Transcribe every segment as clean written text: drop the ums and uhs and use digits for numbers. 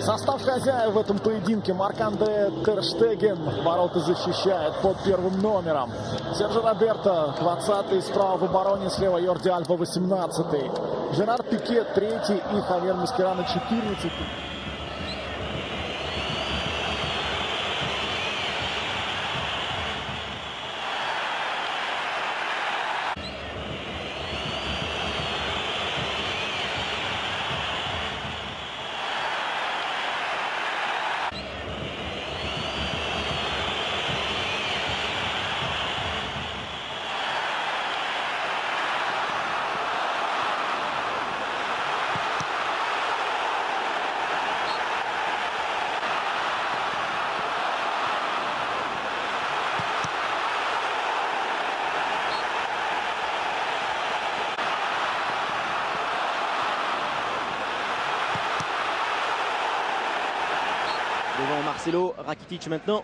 Состав хозяев в этом поединке. Марк-Андре Тер Штеген ворота защищает под первым номером. Серджо Роберто 20-й, справа в обороне, слева Йорди Альба 18-й. Жерар Пике 3-й и Хавьер Маскерано 14-й. Devant Marcelo, Rakitic maintenant.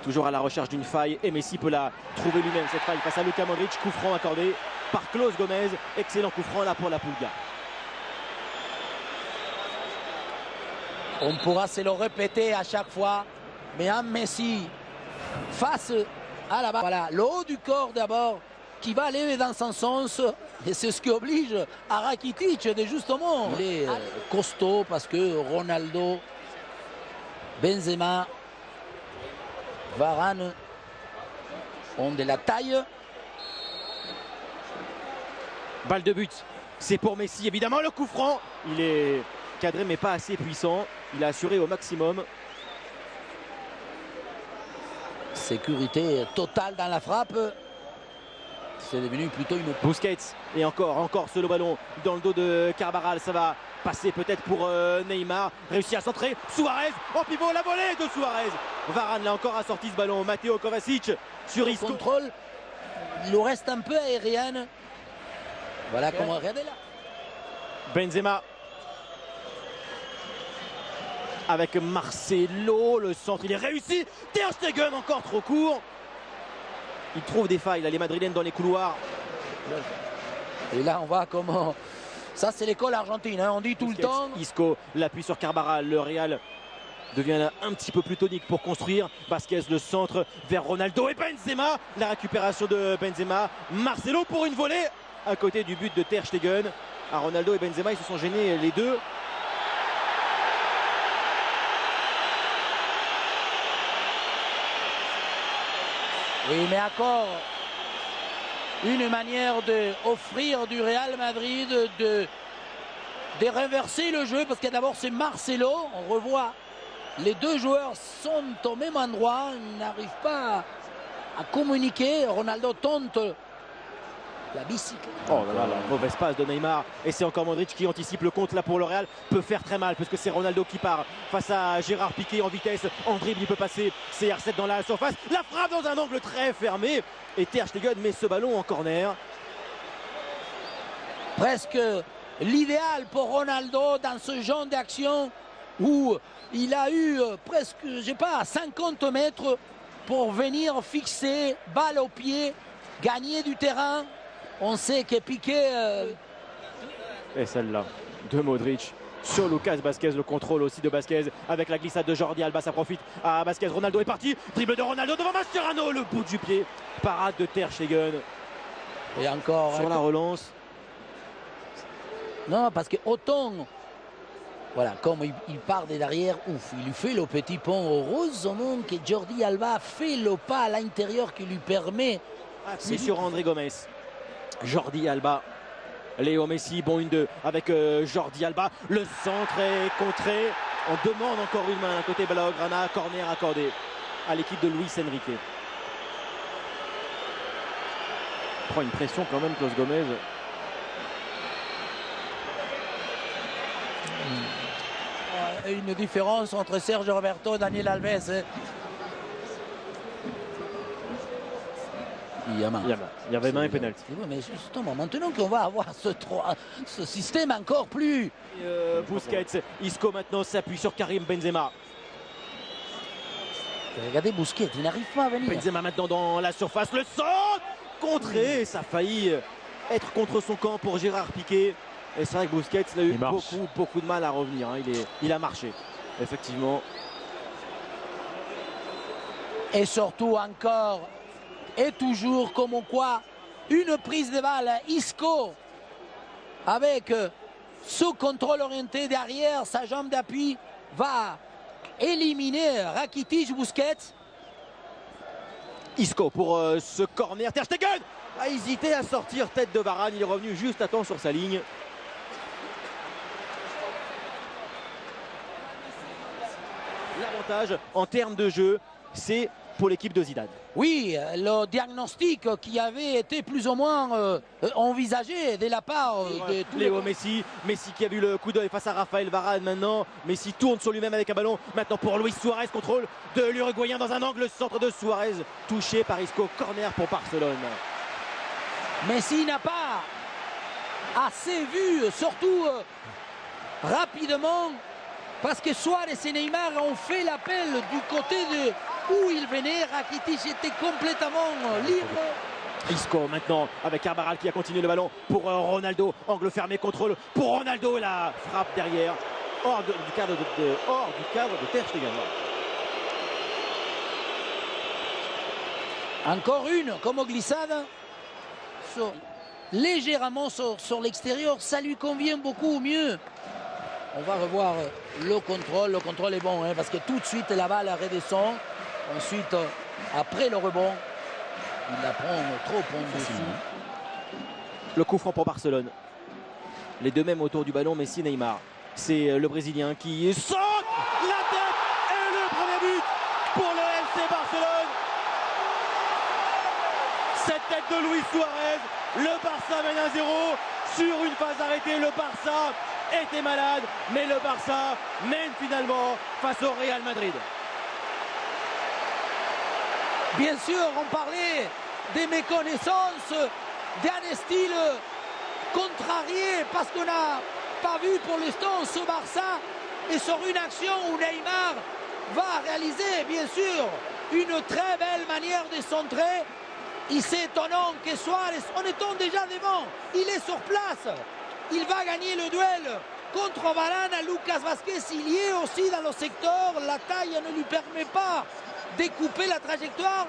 Toujours à la recherche d'une faille et Messi peut la trouver lui-même cette faille face à Luka Modric. Coup franc accordé par Klaus Gomez. Excellent coup franc là pour la Pulga. On pourra se le répéter à chaque fois. Mais un Messi face à la balle. Voilà, le haut du corps d'abord qui va aller dans son sens. Et c'est ce qui oblige à Rakitic de justement. Il est costaud parce que Ronaldo, Benzema, Varane ont de la taille. Balle de but, c'est pour Messi évidemment. Le coup franc, il est cadré mais pas assez puissant. Il a assuré au maximum. Sécurité totale dans la frappe. C'est devenu plutôt une... Busquets et encore ce ballon dans le dos de Carvajal. Ça va passer peut-être pour Neymar. Réussi à centrer. Suarez en pivot, la volée de Suarez. Varane l'a encore assorti ce ballon. Matteo Kovacic sur Isco. Contrôle. Il nous reste un peu aérien. Voilà comment regardez là. Benzema. Avec Marcelo. Le centre, il est réussi. Ter Stegen encore trop court. Il trouve des failles, là, les Madrilènes dans les couloirs. Et là, on voit comment... Ça, c'est l'école argentine, hein. On dit tout le temps. Isco, l'appui sur Carvajal. Le Real devient là un petit peu plus tonique pour construire. Vasquez, le centre vers Ronaldo et Benzema. La récupération de Benzema. Marcelo pour une volée à côté du but de Ter Stegen. À Ronaldo et Benzema, ils se sont gênés les deux. Oui, mais encore une manière d'offrir du Real Madrid de renverser le jeu, parce que d'abord c'est Marcelo, on revoit les deux joueurs sont au même endroit, ils n'arrivent pas à communiquer. Ronaldo tente la bicyclette. Oh là là, la mauvaise passe de Neymar. Et c'est encore Modric qui anticipe le compte là pour le Real. Peut faire très mal puisque c'est Ronaldo qui part face à Gérard Piqué en vitesse. En dribble, il peut passer CR7 dans la surface. La frappe dans un angle très fermé. Et Ter Stegen met ce ballon en corner. Presque l'idéal pour Ronaldo dans ce genre d'action où il a eu presque, je sais pas, 50 mètres pour venir fixer, balle au pied, gagner du terrain. On sait que Piqué... Et celle-là de Modric sur Lucas Vasquez, le contrôle aussi de Vasquez avec la glissade de Jordi Alba, ça profite à Vasquez. Ronaldo est parti, dribble de Ronaldo devant Mascherano, le bout du pied, parade de Ter Stegen. Et encore... Sur la relance. Non, parce que autant... Voilà, comme il part de derrière, ouf, il lui fait le petit pont. Heureusement que Jordi Alba fait le pas à l'intérieur qui lui permet... C'est sur André Gomes. Jordi Alba, Léo Messi, bon 1-2 avec Jordi Alba. Le centre est contré. On demande encore une main à côté Blaugrana. Corner accordé à l'équipe de Luis Enrique. Prend une pression quand même, Klaus Gomez. Une différence entre Sergio Roberto et Daniel Alves. Il y avait main et pénalty. Mais justement, maintenant qu'on va avoir ce système encore plus... Busquets, Isco maintenant s'appuie sur Karim Benzema. Regardez Busquets, il n'arrive pas à venir. Benzema maintenant dans la surface, le centre contré, ça a failli être contre son camp pour Gérard Piqué. Et c'est vrai que Busquets il a eu Il marche. beaucoup de mal à revenir. Hein. Il a marché, effectivement. Et surtout encore et toujours comme quoi une prise de balle, Isco avec ce contrôle orienté derrière, sa jambe d'appui va éliminer Rakitic. Busquets. Isco pour ce corner. Ter Stegen a hésité à sortir tête de Varane. Il est revenu juste à temps sur sa ligne. L'avantage en termes de jeu, c'est pour l'équipe de Zidane. Oui, le diagnostic qui avait été plus ou moins envisagé de la part de tous Léo Messi, qui a vu le coup d'œil face à Raphaël Varane maintenant. Messi tourne sur lui-même avec un ballon. Maintenant pour Luis Suarez, contrôle de l'Uruguayen dans un angle, centre de Suarez, touché par Isco, corner pour Barcelone. Messi n'a pas assez vu, surtout rapidement, parce que Suarez et Neymar ont fait l'appel du côté de où il venait. Rakitic était complètement libre. Isco maintenant avec Carvajal qui a continué le ballon pour Ronaldo. Angle fermé, contrôle pour Ronaldo. La frappe derrière. Hors du cadre de Ter Stegen. Encore une, comme glissade. Légèrement sur l'extérieur, ça lui convient beaucoup mieux. On va revoir le contrôle est bon, hein, parce que tout de suite la balle redescend. Ensuite, après le rebond, il la prend trop en dessous. Le coup franc pour Barcelone. Les deux mêmes autour du ballon, Messi, Neymar. C'est le Brésilien qui saute la tête et le premier but pour le FC Barcelone. Cette tête de Luis Suarez, le Barça mène 1-0 sur une phase arrêtée. Le Barça était malade, mais le Barça mène finalement face au Real Madrid. Bien sûr, on parlait des méconnaissances, d'un style contrarié, parce qu'on n'a pas vu pour l'instant ce Barça. Et sur une action où Neymar va réaliser, bien sûr, une très belle manière de centrer. Il s'est étonnant que Suarez, en étant déjà devant, il est sur place. Il va gagner le duel contre Varane. Lucas Vázquez, il y est aussi dans le secteur. La taille ne lui permet pas de couper la trajectoire.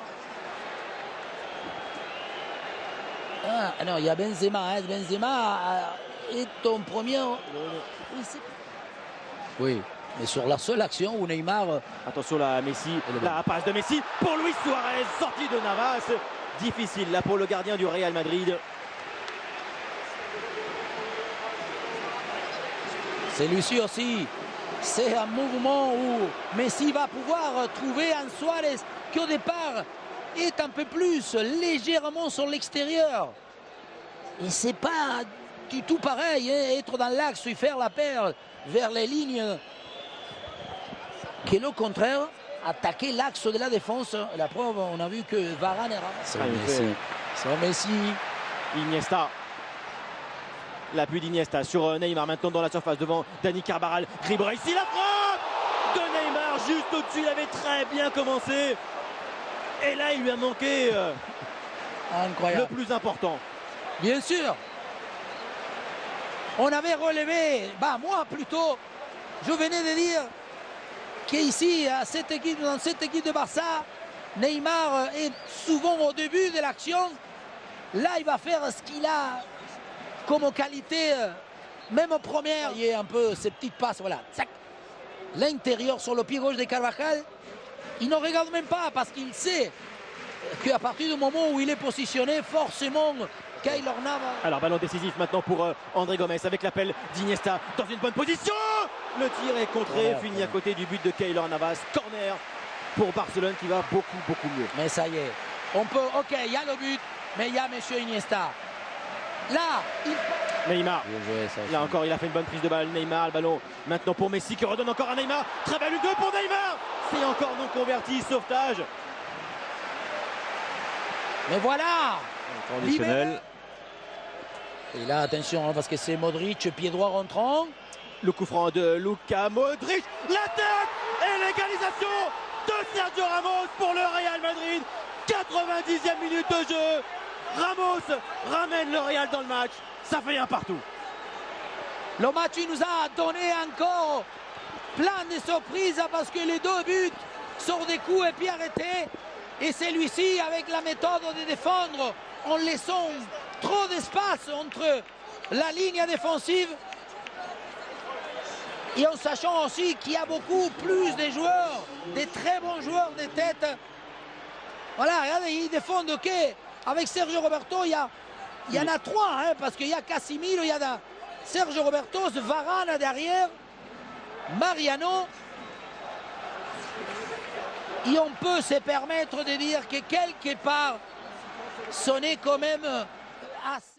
Ah non, il y a Benzema. Hein. Benzema est en première. Oui, mais sur la seule action où Neymar. Attention là, Messi, la passe de Messi pour Luis Suarez, sortie de Navas. Difficile là pour le gardien du Real Madrid. Celui-ci aussi, c'est un mouvement où Messi va pouvoir trouver un Suarez qui au départ est un peu plus légèrement sur l'extérieur. Et c'est pas du tout pareil, hein, être dans l'axe et faire la paire vers les lignes. Que le contraire, attaquer l'axe de la défense. La preuve, on a vu que Varane est ramassé. C'est Messi. Iniesta. L'appui d'Iniesta sur Neymar maintenant dans la surface devant Dani Carvajal. Dribble ici, la frappe de Neymar juste au-dessus. Il avait très bien commencé. Et là, il lui a manqué Incroyable. le plus important. Bien sûr. On avait relevé, moi plutôt, je venais de dire qu'ici, dans cette équipe de Barça, Neymar est souvent au début de l'action. Là, il va faire ce qu'il a comme qualité, même en première. Il y a un peu ces petites passes, voilà. L'intérieur sur le pied gauche de Carvajal. Il ne regarde même pas parce qu'il sait qu'à partir du moment où il est positionné, forcément, Keylor Navas. Alors, ballon décisif maintenant pour André Gomes avec l'appel d'Iniesta dans une bonne position. Le tir est contré, fini à côté du but de Keylor Navas. Corner pour Barcelone qui va beaucoup mieux. Mais ça y est, on peut, ok, il y a le but, mais il y a monsieur Iniesta. Là, Neymar, là encore, il a fait une bonne prise de balle. Neymar, le ballon maintenant pour Messi qui redonne encore à Neymar. Très belle U2 pour Neymar. C'est encore non converti, sauvetage. Mais voilà. Conditionnel. Et là, attention, parce que c'est Modric, pied droit rentrant. Le coup franc de Luka Modric. La tête et l'égalisation de Sergio Ramos pour le Real Madrid. 90e minute de jeu. Ramos ramène le Real dans le match. Ça fait un partout. Le match il nous a donné encore plein de surprises parce que les deux buts sont des coups et puis arrêtés. Et celui-ci, avec la méthode de défendre, en laissant trop d'espace entre la ligne défensive et en sachant aussi qu'il y a beaucoup plus de joueurs, des très bons joueurs de tête. Voilà, regardez, ils défendent ok. Avec Sergio Roberto, il y en a trois, hein, parce qu'il y a Casemiro, il y a Sergio Roberto, Varane derrière, Mariano. Et on peut se permettre de dire que quelque part, ce n'est quand même assez.